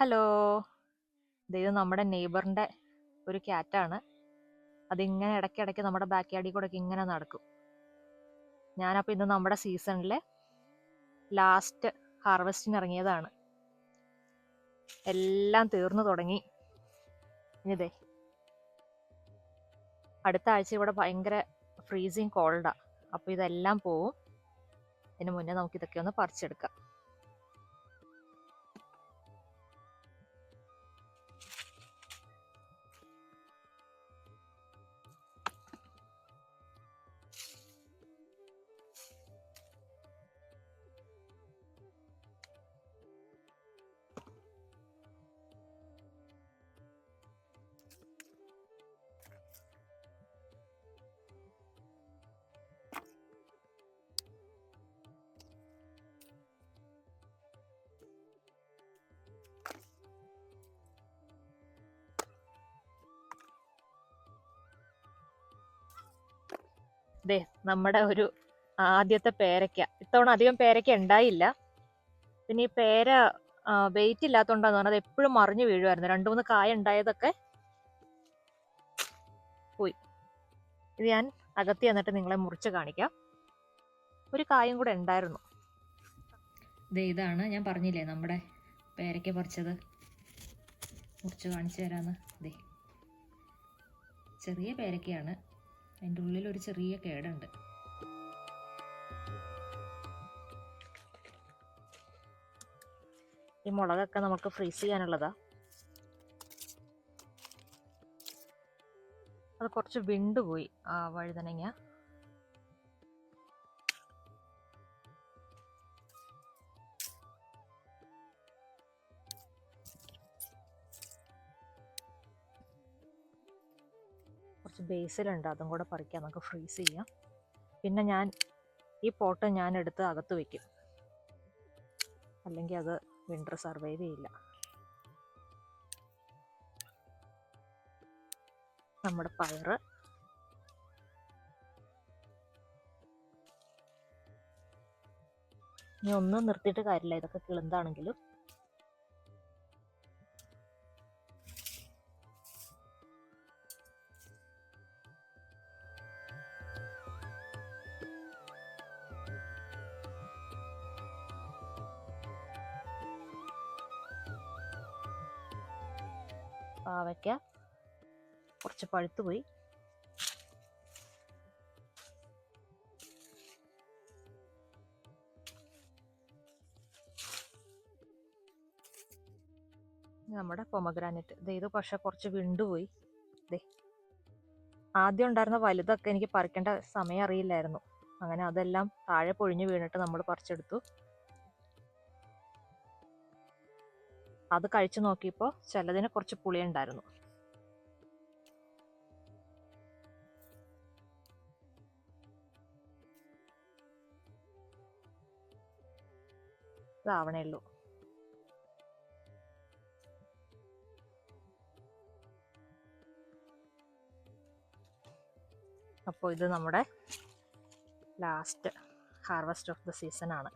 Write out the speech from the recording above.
Hello, ഇത് നമ്മുടെ നെയ്ബറിൻ്റെ ഒരു ക്യാറ്റാണ്. അതിങ്ങനെ ഇടയ്ക്കിടയ്ക്ക് നമ്മുടെ ബാക്ക് യാർഡിൽ കൂടെ ഒക്കെ ഇങ്ങനെ നടക്കും. ഞാനപ്പോൾ ഇന്ന് നമ്മുടെ സീസണിലെ ലാസ്റ്റ് ഹാർവെസ്റ്റിന് ഇറങ്ങിയതാണ്. എല്ലാം തീർന്നു തുടങ്ങി. ഇനിതേ അടുത്ത ആഴ്ച ഇവിടെ ഭയങ്കര ഫ്രീസിങ് കോൾഡാണ്. അപ്പോൾ ഇതെല്ലാം പോവും. ഇതിന് മുന്നേ നമുക്കിതൊക്കെ ഒന്ന് പറിച്ചെടുക്കാം. ദേ നമ്മുടെ ഒരു ആദ്യത്തെ പേരയ്ക്ക. ഇത്തവണ അധികം പേരയ്ക്ക ഉണ്ടായില്ല. പിന്നെ ഈ പേര വെയിറ്റ് ഇല്ലാത്തതുകൊണ്ടാന്ന് പറഞ്ഞത് എപ്പോഴും മറിഞ്ഞു വീഴുമായിരുന്നു. 2-3 കായ ഉണ്ടായതൊക്കെ പോയി. ഇത് ഞാൻ അകത്തി വന്നിട്ട് നിങ്ങളെ മുറിച്ച് കാണിക്കാം. ഒരു കായും കൂടെ ഉണ്ടായിരുന്നു. ഇതാണ് ഞാൻ പറഞ്ഞില്ലേ നമ്മുടെ പേരയ്ക്ക പറിച്ചത്. മുറിച്ച് കാണിച്ചു തരാമെന്ന്. ചെറിയ പേരയ്ക്കയാണ്. അതിൻ്റെ ഉള്ളിൽ ഒരു ചെറിയ കേടുണ്ട്. ഈ മുളകൊക്കെ നമുക്ക് ഫ്രീസ് ചെയ്യാനുള്ളതാ. അത് കുറച്ച് വിണ്ടുപോയി ആ വഴുതനങ്ങ. കുറച്ച് ബേസിലുണ്ട്, അതും കൂടെ പറിക്കാം, നമുക്ക് ഫ്രീസ് ചെയ്യാം. പിന്നെ ഈ പോട്ട് ഞാൻ എടുത്ത് അകത്ത് വയ്ക്കും, അല്ലെങ്കിൽ അത് വിൻ്റർ സർവൈവ് ചെയ്യില്ല. നമ്മുടെ പയറ്, ഇനി ഒന്നും നിർത്തിയിട്ട് കാര്യമില്ല, ഇതൊക്കെ കിളുന്താണെങ്കിലും. പാവയ്ക്ക കുറച്ച് പഴുത്തുപോയി. നമ്മുടെ പൊമഗ്രാനറ്റ് ഇത് പക്ഷെ കുറച്ച് വിണ്ടുപോയി. ആദ്യം ഉണ്ടായിരുന്ന വലുതൊക്കെ എനിക്ക് പറിക്കേണ്ട സമയം അറിയില്ലായിരുന്നു. അങ്ങനെ അതെല്ലാം താഴെ പൊഴിഞ്ഞു വീണിട്ട് നമ്മൾ പറിച്ചെടുത്തു. അത് കഴിച്ചു നോക്കിയപ്പോൾ ചിലതിന് കുറച്ച് പുളിയുണ്ടായിരുന്നു. ഇതാവണേ ഉള്ളൂ. അപ്പോൾ ഇത് നമ്മുടെ last harvest of the season ആണ്.